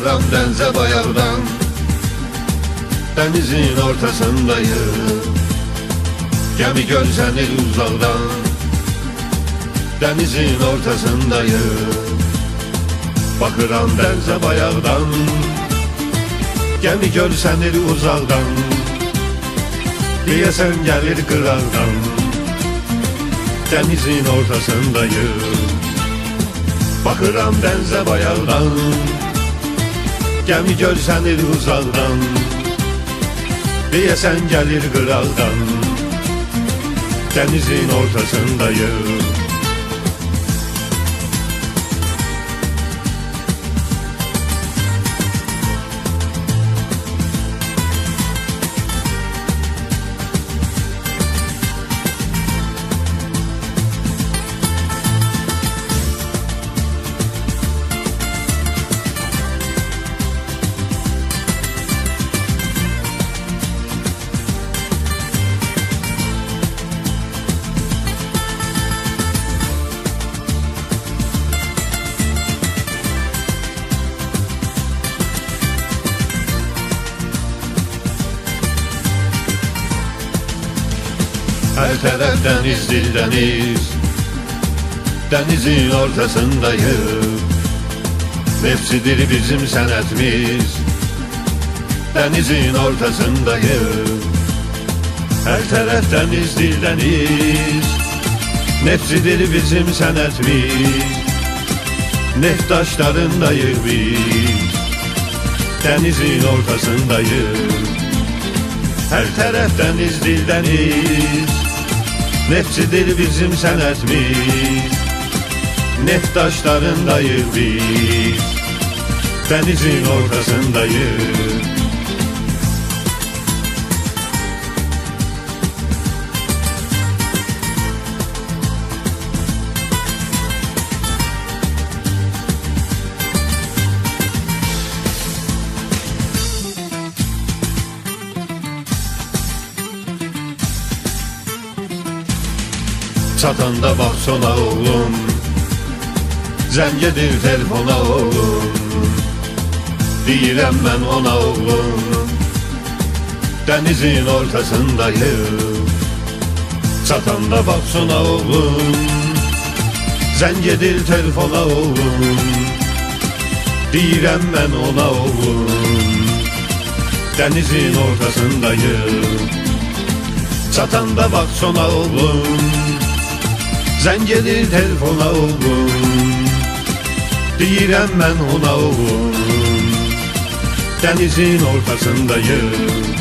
Bakıram denize bayağıdan, denizin ortasındayım. Gemi görsenir uzaktan, denizin ortasındayım. Bakıram denize bayağıdan, gemi görsenir uzaktan. Diyesen gelir kırardan, denizin ortasındayım. Bakıram denize bayağıdan, gemi görsenir uzaktan. Diyesen gelir kırardan, denizin ortasındayım. Her taraf deniz, deniz, denizin ortasındayım. Nefsidir bizim senetimiz, denizin ortasındayım. Her taraf deniz, deniz, nefsidir bizim senetimiz. Neft taşlarındayız biz, denizin ortasındayız. Her taraf deniz, deniz, nefsidir bizim senetimiz. Neft taşlarındayız biz, denizin ortasındayız. Çatanda bak sona oğlum, zəngedir telefona oğlum. Deyirəm mən ona oğlum, denizin ortasındayım. Çatanda bak sona oğlum, zəngedir telefona oğlum. Deyirəm mən ona oğlum, denizin ortasındayım. Çatanda bak sona oğlum, zəngedir telefona oğlum. Deyirəm mən ona oğlum, denizin ortasındayım.